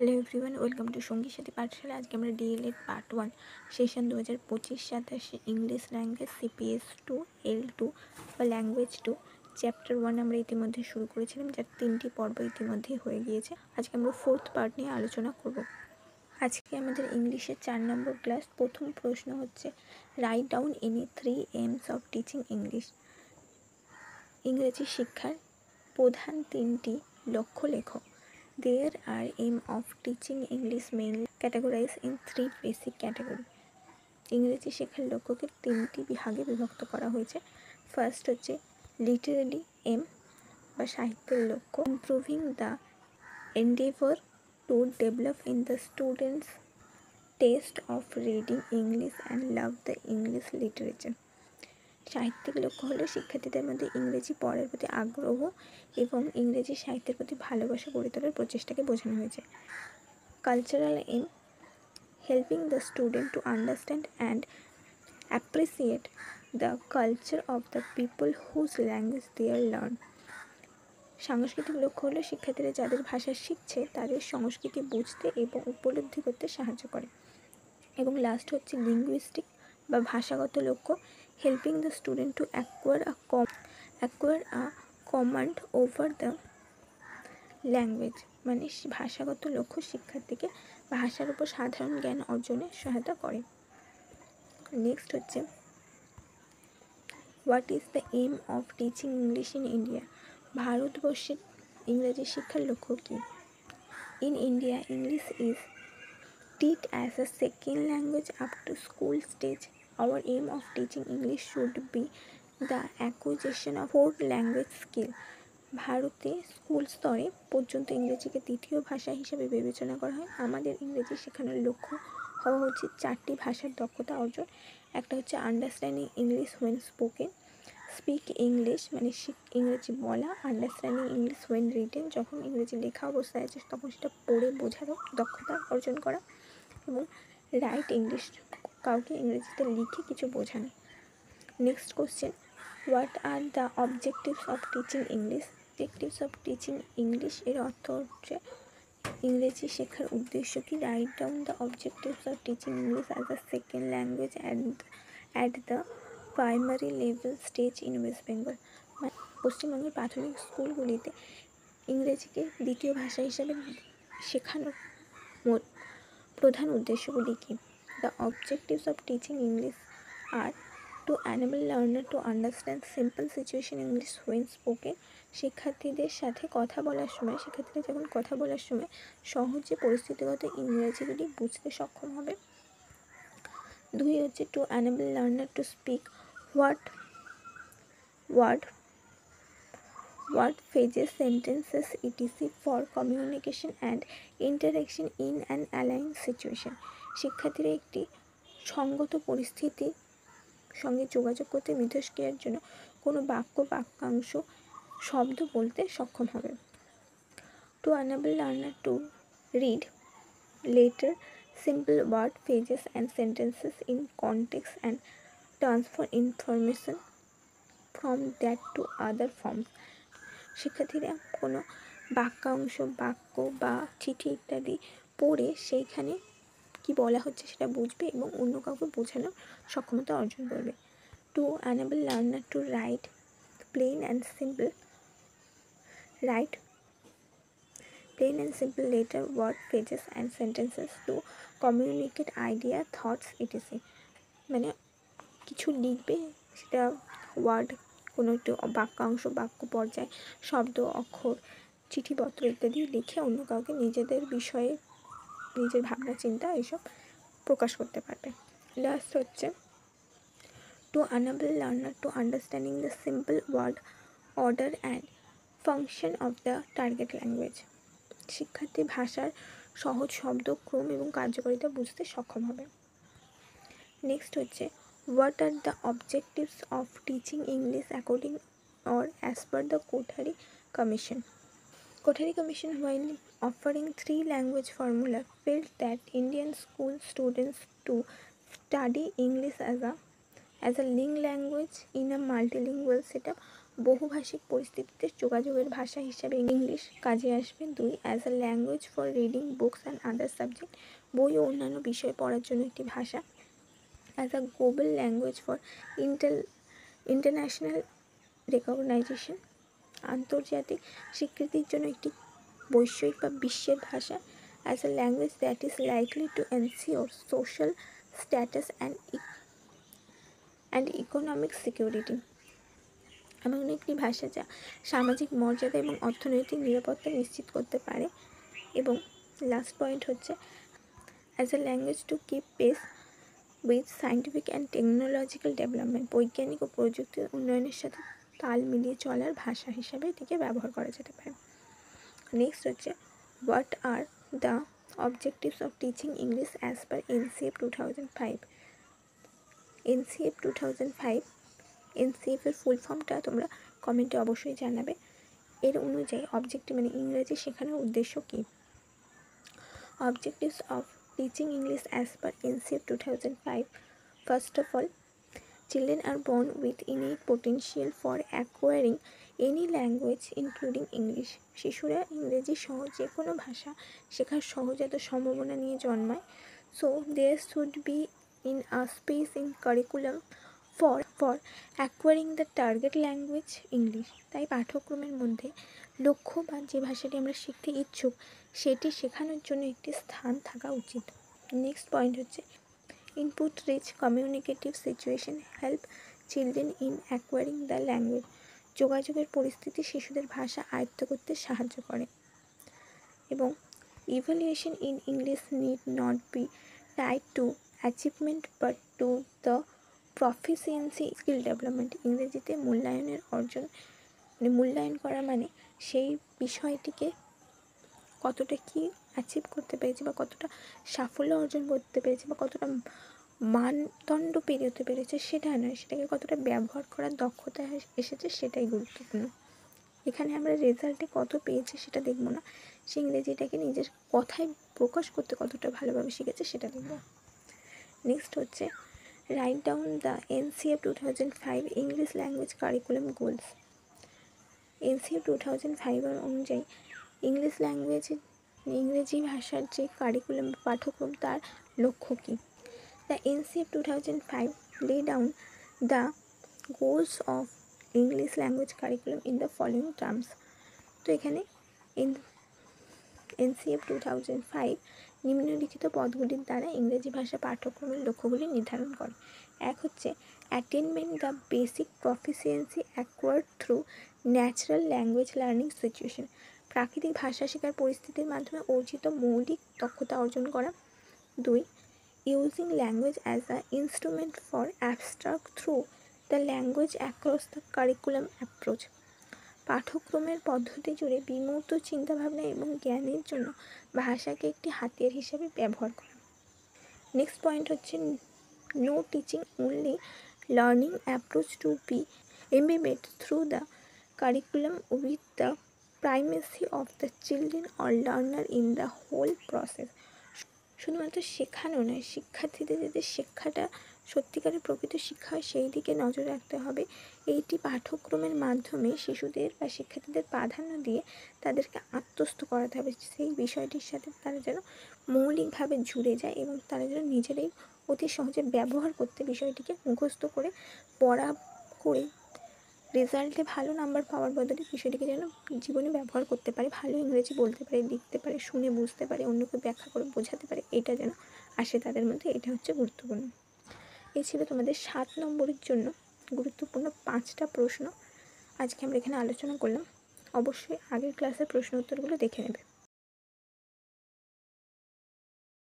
Hello everyone, welcome to সঙ্গীর সাথে পাঠশালা। আজকে আমরা DElEd part 1 session 2025-27 English language CPS 2 L2 বা ল্যাঙ্গুয়েজ 2 চ্যাপ্টার 1 আমরা ইতিমধ্যে শুরু করেছিলাম, যার 3টি পর্ব ইতিমধ্যেই হয়ে গিয়েছে। আজকে আমরা 4th পার্ট নিয়ে আলোচনা করব। আজকে আমাদের ইংলিশের 4 নম্বর ক্লাস। প্রথম প্রশ্ন হচ্ছে, write down any 3 aims of teaching English. ইংরেজি শিক্ষার প্রধান 3টি লক্ষ্য লেখো। There are aim of teaching English mainly categorized in 3 basic category. ইংরেজি শেখার লক্ষ্যকে 3টি বিভাগে বিভক্ত করা হয়েছে। ফার্স্ট হচ্ছে লিটারেলি এম বা সাহিত্যের লক্ষ্য, improving the Endeavour to develop in the students test of reading English and love the English literature. সাহিত্যিক লক্ষ্য হলো শিক্ষার্থীদের মধ্যে ইংরেজি পড়ার প্রতি আগ্রহ এবং ইংরেজি সাহিত্যের প্রতি ভালোবাসা গড়ে তোলার প্রচেষ্টাকে বোঝানো হয়েছে। Cultural aim, helping the student to understand and appreciate the culture of the people whose language their learn. সাংস্কৃতিক লক্ষ্য হলো শিক্ষার্থীরা যাদের ভাষা শিখছে তাদের সংস্কৃতি বুঝতে এবং উপলব্ধি করতে সাহায্য করে। এবং লাস্ট হচ্ছে লিঙ্গুইস্টিক বা ভাষাগত লক্ষ্য, helping the student to acquire a command over the language. মানে ভাষাগত লক্ষ্য শিক্ষার্থীকে ভাষার উপর সাধারণ জ্ঞান অর্জনে সহায়তা করে। নেক্সট হচ্ছে, what is the aim of teaching English in India. ভারতবর্ষের ইংরেজি শিক্ষার লক্ষ্য কী? In India English is taught as a second language up to school stage. Our aim of teaching English should be the acquisition of fourth language skill. ভারতে school স্তরে পর্যন্ত ইংরেজিকে দ্বিতীয় ভাষা হিসেবে বিবেচনা করা হয়। আমাদের ইংরেজি শেখানোর লক্ষ্য হওয়া উচিত 4টি ভাষার দক্ষতা অর্জন। একটা হচ্ছে understanding English when spoken, speak English মানে ইংরেজি বলা, আন্ডারস্ট্যান্ডিং ইংলিশ হোয়েন রিটেন যখন ইংরেজি লেখা অবস্থায় আছে তখন সেটা পড়ে বোঝারও দক্ষতা অর্জন করা, এবং রাইট ইংলিশ কাউকে ইংরেজিতে লিখে কিছু বোঝানো। Next question, what are the objectives of teaching English. Objectives of teaching English এর অর্থ হচ্ছে ইংরেজি শেখার উদ্দেশ্য কি। Write down the objectives of teaching English as a second language at the primary level stage in West Bengal. পশ্চিমবঙ্গের প্রাথমিক স্কুলগুলিতে ইংরেজিকে দ্বিতীয় ভাষা হিসাবে শেখানোর প্রধান উদ্দেশ্যগুলি কী? The objectives of teaching English are to enable learner to understand simple situation English when spoken. শিক্ষার্থীরা যখন কথা বলার সময় সহজে পরিস্থিতিগত ইংরেজিগুলি বুঝতে সক্ষম হবে। 2 হচ্ছে to enable learner to speak word phrases, sentences, etc. for communication and interaction in an aligned situation. শিক্ষার্থীরা একটি সঙ্গত পরিস্থিতির সঙ্গে যোগাযোগ করতে মিথস্ক্রিয়ার জন্য কোনো বাক্যাংশ শব্দ বলতে সক্ষম হবে। To enable learner to read later simple word phrases and sentences in context and transfer information from that to other forms. শিক্ষার্থীরা কোনো বাক্যাংশ, বাক্য বা চিঠি ইত্যাদি পড়ে সেইখানে কি বলা হচ্ছে সেটা বুঝবে এবং অন্য কাউকে বোঝানোর সক্ষমতা অর্জন করবে। To enable learner to write plain and simple letter word phrases and sentences to communicate idea thoughts etc. মানে কিছু লিখবে, সেটা ওয়ার্ড, কোনো একটু বাক্যাংশ, বাক্য পর্যায়, শব্দ, অক্ষর, চিঠিপত্র ইত্যাদি লিখে অন্য কাউকে নিজেদের বিষয়ে নিজের ভাবনা চিন্তা এইসব প্রকাশ করতে পারবে। লাস্ট হচ্ছে to enable learner to understanding the simple word order and function of the target language. শিক্ষার্থী ভাষার সহজ শব্দক্রম এবং কার্যকারিতা বুঝতে সক্ষম হবে। নেক্সট হচ্ছে, what are the objectives of teaching English according or as per the Kothari Commission. Kothari Commission, while offering 3 language formula, felt that Indian school students to study English as a linked language in a multilingual setup বহুভাষিক পরিস্থিতিতে যোগাযোগের ভাষা হিসাবে English কাজে আসবে। 2 as a language for reading books and other subject, বই ও অন্যান্য বিষয় পড়ার জন্য একটি ভাষা। As a global language for international recognition, আন্তর্জাতিক স্বীকৃতির জন্য একটি বৈশ্বিক বা বিশ্বের ভাষা। As a language that is likely to ensure social status and economic security, এমন একটি ভাষা যা সামাজিক মর্যাদা এবং অর্থনৈতিক নিরাপত্তা নিশ্চিত করতে পারে। এবং লাস্ট পয়েন্ট হচ্ছে as a language to keep pace with scientific and technological development, বৈজ্ঞানিক ও প্রযুক্তির উন্নয়নের সাথে তাল মিলিয়ে চলার ভাষা হিসাবে এটিকে ব্যবহার করা যেতে পারে। নেক্সট হচ্ছে what are the objectives of teaching English as per NCF 2005। NCF 2005, এনসিএফের ফুল ফর্মটা তোমরা কমেন্টে অবশ্যই জানাবে। এর অনুযায়ী অবজেক্টিভ মানে ইংরেজি শেখানোর উদ্দেশ্য কী? Objectives of teaching English as per NCF 2005, first of all, children are born with innate potential for acquiring any language including English. শিশুরা ইংরেজি সহ যে কোনো ভাষা শেখার সহজাত সম্ভাবনা নিয়ে জন্মায়। So there should be in a space in curriculum for acquiring the target language English. তাই পাঠ্যক্রমের মধ্যে লক্ষ্য বা যে ভাষাটি আমরা শিখতে ইচ্ছুক সেটি শেখানোর জন্য একটি স্থান থাকা উচিত। নেক্সট পয়েন্ট হচ্ছে input rich communicative situation help children in acquiring the language. যোগাযোগের পরিস্থিতি শিশুদের ভাষা আয়ত্ত করতে সাহায্য করে। এবং evaluation in English need not be tied to achievement but to the proficiency skill development. ইংরেজিতে মূল্যায়নের অর্জন মানে মূল্যায়ন করা মানে সেই বিষয়টিকে কতটা কি অ্যাচিভ করতে পেরেছে বা কতটা সাফল্য অর্জন করতে পেরেছে বা কতটা মানদণ্ড পেরোতে পেরেছে সেটা নয়, সেটাকে কতটা ব্যবহার করার দক্ষতা এসেছে সেটাই গুরুত্বপূর্ণ। এখানে আমরা রেজাল্টে কত পেয়েছে সেটা দেখব না, সে ইংরেজিটাকে নিজের কথায় প্রকাশ করতে কতটা ভালোভাবে শিখেছে সেটা দেখব। নেক্সট হচ্ছে right down the NCF 2005 English language curriculum goals. NCF 2005 অনুযায়ী ইংরেজি ভাষার যে কারিকুলাম বা পাঠ্যক্রম তার লক্ষ্য কী? The NCF 2005 lay down the goals of English language curriculum in the following terms. তো এখানে NCF 2005 নিম্নলিখিত পদগুলির দ্বারা ইংরেজি ভাষা পাঠ্যক্রমের লক্ষ্যগুলি নির্ধারণ করে। এক হচ্ছে attainment the basic proficiency acquired through natural language learning situation, প্রাকৃতিক ভাষা শেখার পরিস্থিতির মাধ্যমে অর্জিত মৌলিক দক্ষতা অর্জন করা। 2 using language as an instrument for abstract through the language across the curriculum approach, পাঠ্যক্রমের পদ্ধতি জুড়ে বিমূর্ত চিন্তাভাবনা এবং জ্ঞানের জন্য ভাষাকে একটি হাতিয়ার হিসেবে ব্যবহার করা। নেক্সট পয়েন্ট হচ্ছে no teaching only learning approach to be embedded through the curriculum with the primacy of the children or learner in the whole process. শুধুমাত্র শেখানো নয়, শিক্ষার্থীদের যাতে শিক্ষাটা সত্যিকারের প্রকৃত শিক্ষা হয় সেই দিকে নজর রাখতে হবে। এইটি পাঠ্যক্রমের মাধ্যমে শিশুদের বা শিক্ষার্থীদের প্রাধান্য দিয়ে তাদেরকে আত্মস্থ করাতে হবে, সেই বিষয়টির সাথে তারা যেন মৌলিকভাবে জুড়ে যায় এবং তারা যেন নিজেরাই অতি সহজে ব্যবহার করতে বিষয়টিকে মুখস্থ করে পড়া করে রেজাল্টে ভালো নাম্বার পাওয়ার বদলে বিষয়টিকে যেন জীবনে ব্যবহার করতে পারে, ভালো ইংরেজি বলতে পারে, লিখতে পারে, শুনে বুঝতে পারে, অন্যকে ব্যাখ্যা করে বোঝাতে পারে, এটা যেন আসে তাদের মধ্যে, এটা হচ্ছে গুরুত্বপূর্ণ। এই ছিল তোমাদের 7 নম্বরের জন্য গুরুত্বপূর্ণ 5টা প্রশ্ন আজকে আমরা এখানে আলোচনা করলাম। অবশ্যই আগের ক্লাসের প্রশ্ন উত্তরগুলো দেখে নেবে।